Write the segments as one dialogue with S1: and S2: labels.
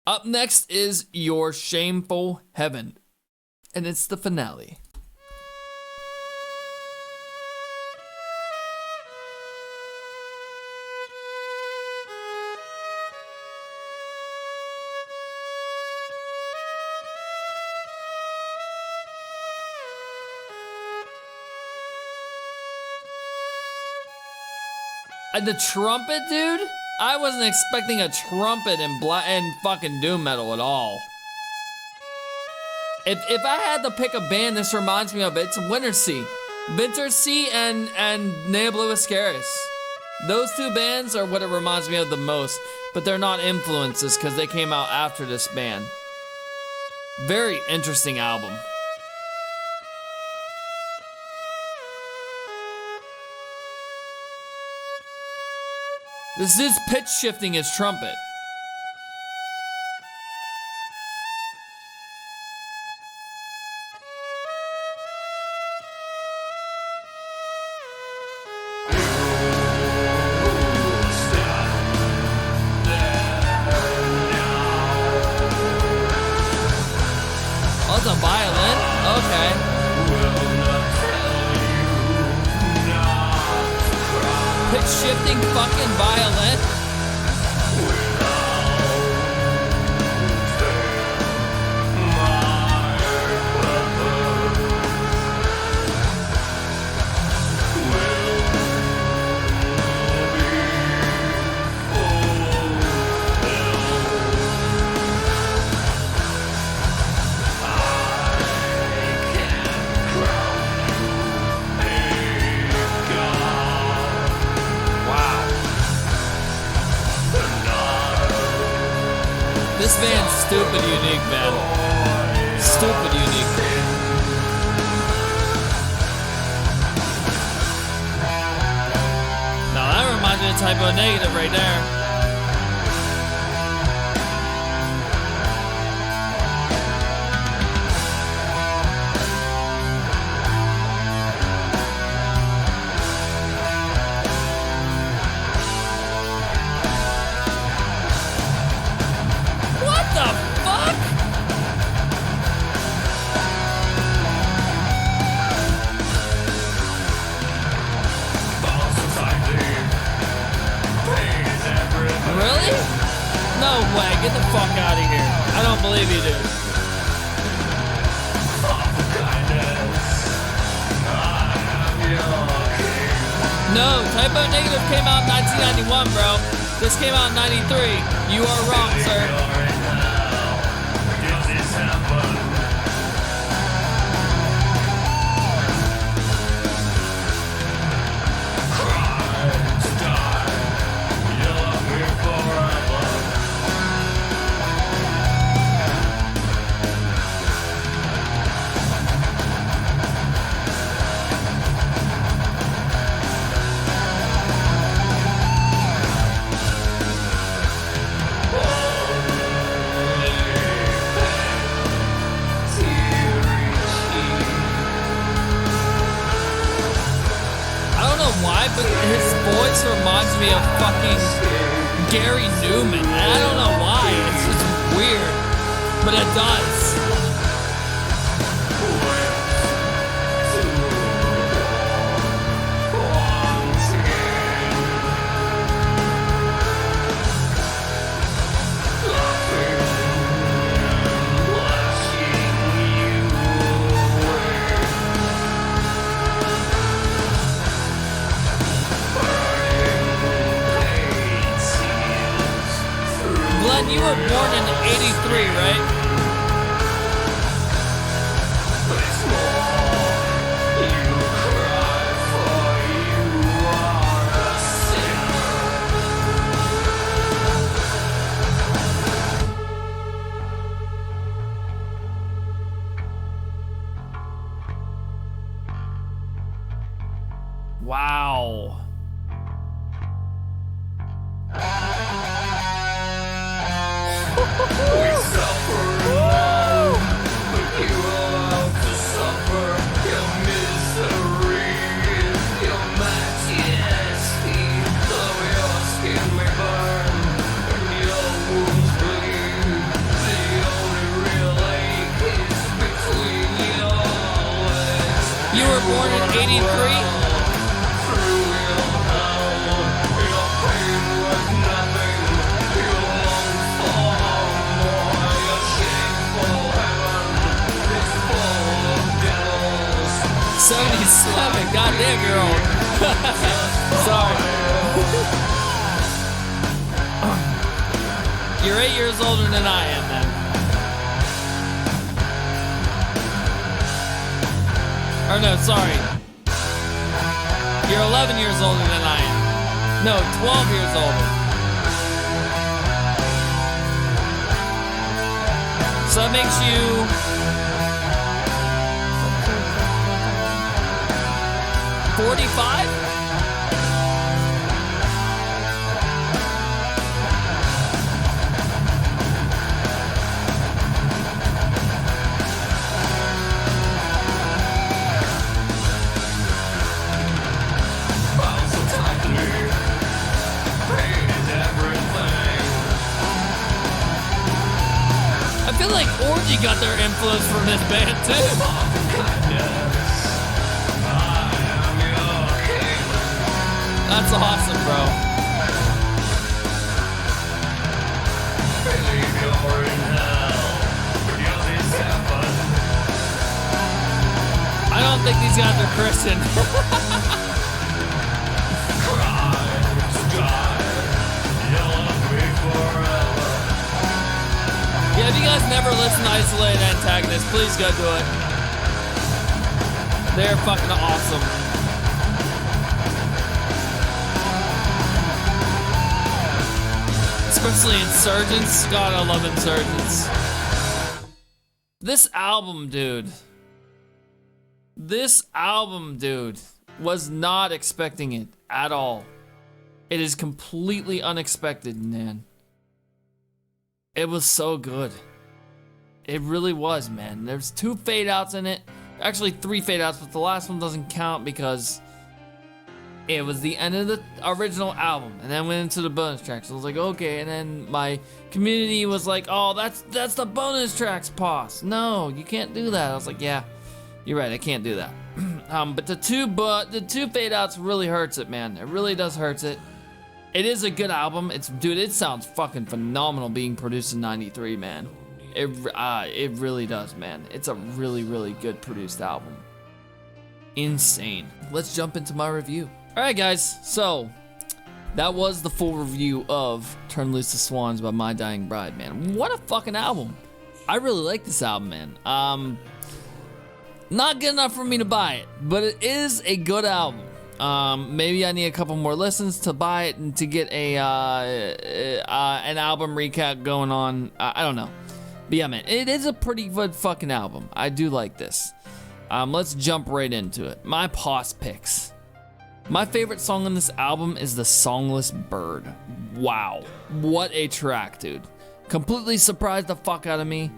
S1: Up next is your Shameful Heaven, and it's the finale. And the trumpet, dude? I wasn't expecting a trumpet in fucking doom metal at all. If I had to pick a band this reminds me of, it's Wintersea. Wintersea and Nea Blue Ascaris. Those two bands are what it reminds me of the most, but they're not influences because they came out after this band. Very interesting album. This is pitch shifting his trumpet. Oh, it's a violin? Okay. Pitch shifting fucking violin. This band's stupid unique, man. Stupid unique. Now that reminds me of Typo Negative right there. No way, get the fuck out of here. I don't believe you, dude. No, Typo Negative came out in 1991, bro. This came out in 93. You are wrong, sir. But his voice reminds me of fucking Gary Newman. And I don't know why. It's just weird. But it does. You were born in 83, right? Wow.
S2: We suffer now, but you will have to suffer your misery, your majesty. Though your skin may burn and your wounds bleed,
S1: born in '83. '77. Goddamn, you're old. Sorry. You're 8 years older than I am, then. Or no, sorry. You're 11 years older than I am. No, 12 years older. So that makes you 45? I feel like Orgy got their influence from this band too. That's awesome, bro. I don't think these guys are Christian. Yeah, if you guys never listen to Isolated Antagonist, please go do it. They're fucking awesome. Especially Insurgents. God, I love Insurgents. This album, dude. Was not expecting it at all. It is completely unexpected, man. It was so good. It really was, man. There's 2 fade outs in it. Actually, 3 fade outs, but the last one doesn't count because it was the end of the original album, and then went into the bonus tracks. So I was like, okay, and then my community was like, oh, that's the bonus tracks, Pause. No, you can't do that. I was like, yeah, you're right, I can't do that. But the two fade outs really hurts it, man. It really does hurts it. It is a good album. Dude, it sounds fucking phenomenal being produced in '93, man. It really does, man. It's a really, really good produced album. Insane. Let's jump into my review. Alright guys, so that was the full review of Turn Loose the Swans by My Dying Bride, man. What a fucking album. I really like this album, man. Not good enough for me to buy it, but it is a good album. Maybe I need a couple more listens to buy it and to get an album recap going on. I don't know. But yeah, man, it is a pretty good fucking album. I do like this. Let's jump right into it. My pause picks. My favorite song on this album is The Songless Bird. Wow. What a track, dude. Completely surprised the fuck out of me.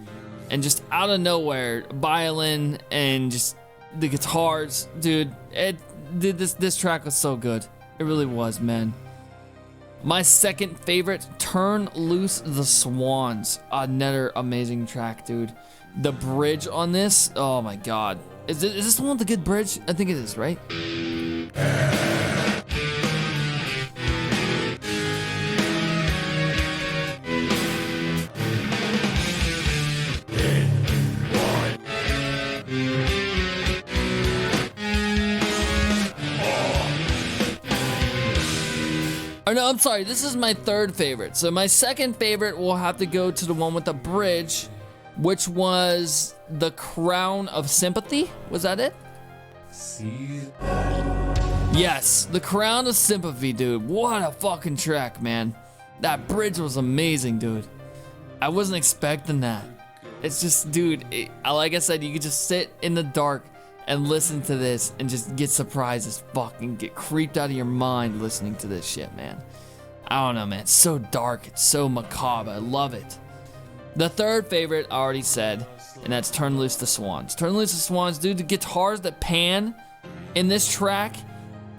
S1: And just out of nowhere, violin and just the guitars, dude. This track was so good. It really was, man. My second favorite, Turn Loose the Swans. Another amazing track, dude. The bridge on this, oh my god. Is this the one with the good bridge? I think it is, right? Oh no, I'm sorry, this is my third favorite. So my second favorite will have to go to the one with the bridge, which was The Crown of Sympathy. Was that it? Yes, The Crown of Sympathy, dude. What a fucking track, man. That bridge was amazing, dude. I wasn't expecting that. It's just, dude, like I said, you could just sit in the dark and listen to this and just get surprised as fuck and get creeped out of your mind listening to this shit, man. I don't know, man. It's so dark. It's so macabre. I love it. The third favorite I already said, and that's Turn Loose the Swans. Turn Loose the Swans, dude, the guitars that pan in this track,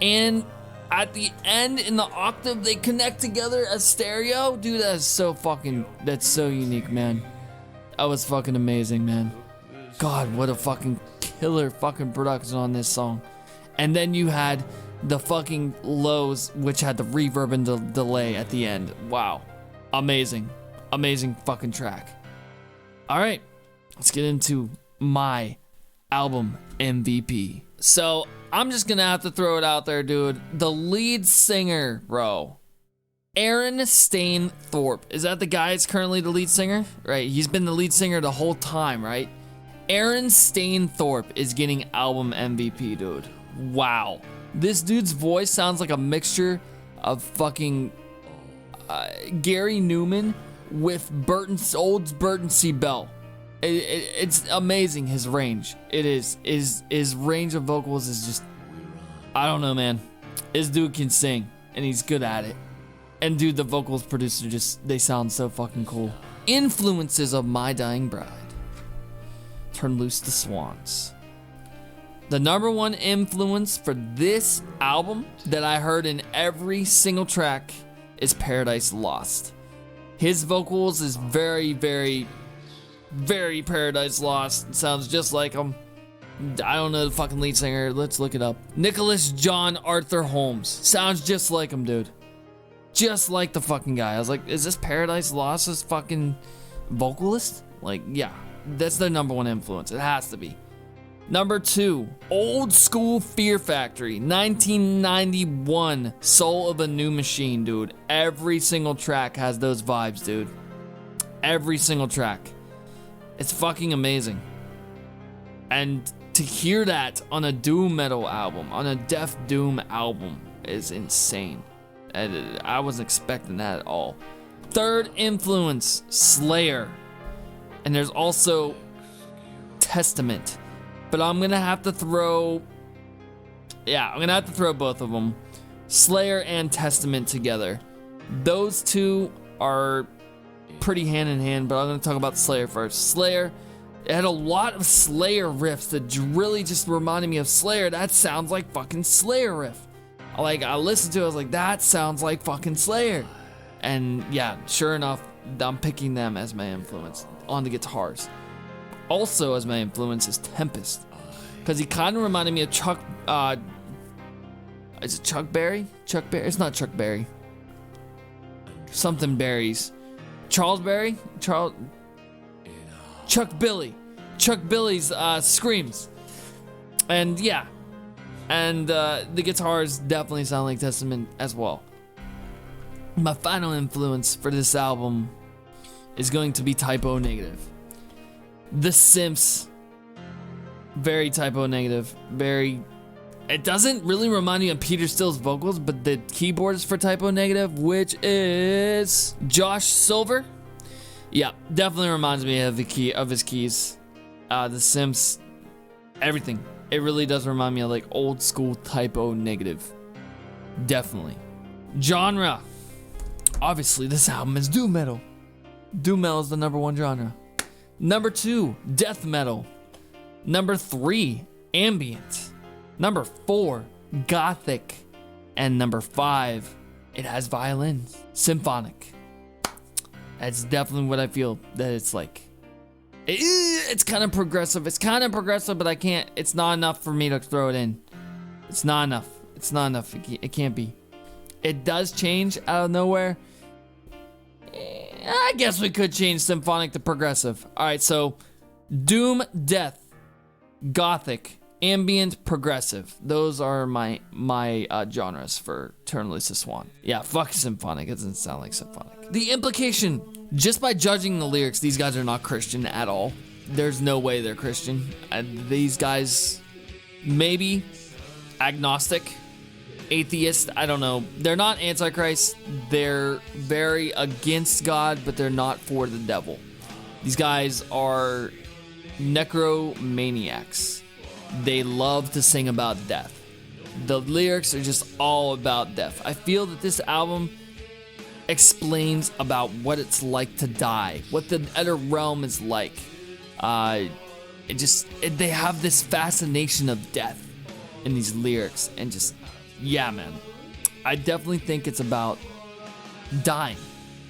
S1: and at the end in the octave they connect together as stereo. Dude, that's so unique, man. That was fucking amazing, man. God, what a fucking killer fucking production on this song. And then you had the fucking lows, which had the reverb and the delay at the end. Wow. Amazing. Amazing fucking track. All right, let's get into my album MVP. So I'm just gonna have to throw it out there, dude. The lead singer, bro. Aaron Stainthorpe. Is that the guy that's currently the lead singer? Right, he's been the lead singer the whole time, right? Aaron Stainthorpe is getting album MVP, dude. Wow. This dude's voice sounds like a mixture of fucking Gary Newman with old Burton C. Bell. It's amazing, his range. It is. His range of vocals is just, I don't know, man. This dude can sing, and he's good at it. And dude, the vocals produced are just, they sound so fucking cool. Influences of My Dying Bride. Turn Loose the Swans. The number one influence for this album that I heard in every single track is Paradise Lost. His vocals is very, very, very Paradise Lost. It sounds just like him. I don't know the fucking lead singer. Let's look it up. Nicholas John Arthur Holmes. Sounds just like him, dude. Just like the fucking guy. I was like, is this Paradise Lost's fucking vocalist? Like, yeah. That's their number one influence. It has to be. Number 2, Old School Fear Factory, 1991, Soul of a New Machine, dude. Every single track has those vibes, dude. Every single track. It's fucking amazing. And to hear that on a doom metal album, on a death doom album, is insane. And I wasn't expecting that at all. Third influence, Slayer. And there's also Testament. But I'm gonna have to throw, both of them, Slayer and Testament together. Those two are pretty hand in hand, but I'm gonna talk about Slayer first. Slayer, it had a lot of Slayer riffs that really just reminded me of Slayer. That sounds like fucking Slayer riff. Like, I listened to it, I was like, that sounds like fucking Slayer. And yeah, sure enough, I'm picking them as my influence on the guitars. Also as my influence is Tempest, because he kind of reminded me of Chuck, is it Chuck Berry? Chuck Berry? It's not Chuck Berry. Something Berries. Charles Berry? Chuck Billy. Chuck Billy's Screams. And yeah. And the guitars definitely sound like Testament as well. My final influence for this album is going to be Typo Negative. The Simps, very Typo Negative, very, it doesn't really remind me of Peter Still's vocals, but the keyboard is for Typo Negative, which is Josh Silver. Yeah, definitely reminds me of his keys. The Simps, everything. It really does remind me of like old school Typo Negative. Definitely. Genre. Obviously, this album is doom metal. Doom metal is the number one genre. Number 2, death metal. Number 3, ambient. Number 4, gothic. And number 5, it has violins. Symphonic. That's definitely what I feel that it's like. It's kind of progressive. It's kind of progressive, but I can't. It's not enough for me to throw it in. It's not enough. It's not enough. It can't be. It does change out of nowhere. I guess we could change symphonic to progressive. Alright, so doom, death, gothic, ambient, progressive. Those are my genres for Turn Loose the Swan. Yeah, fuck symphonic. It doesn't sound like symphonic. The implication, just by judging the lyrics, these guys are not Christian at all. There's no way they're Christian. These guys, maybe agnostic, atheist, I don't know. They're not antichrist. They're very against God, but they're not for the devil. These guys are necromaniacs. They love to sing about death. The lyrics are just all about death. I feel that this album explains about what it's like to die, what the other realm is like. They have this fascination of death in these lyrics, and just, yeah, man. I definitely think it's about dying.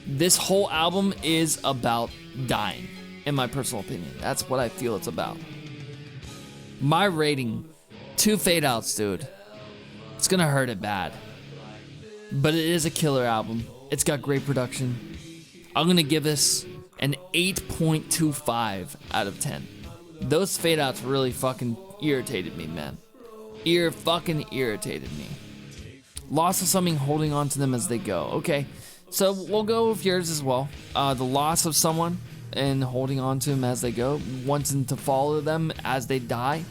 S1: This whole album is about dying, in my personal opinion. That's what I feel it's about. My rating, 2 fade outs, dude. It's gonna hurt it bad. But it is a killer album. It's got great production. I'm gonna give this an 8.25 out of 10. Those fade outs really fucking irritated me, man. Fucking irritated me. Loss of something, holding on to them as they go. Okay, so we'll go with yours as well. The loss of someone and holding on to them as they go, wanting to follow them as they die.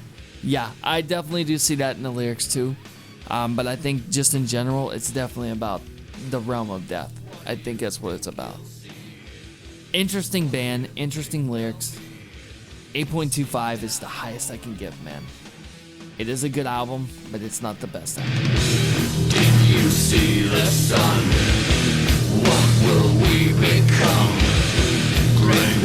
S1: Yeah, I definitely do see that in the lyrics too. But I think just in general, it's definitely about the realm of death. I think that's what it's about. Interesting band, interesting lyrics. 8.25 is the highest I can give, man. It is a good album, but it's not the best album.
S2: Did you see the sun? What will we become? Great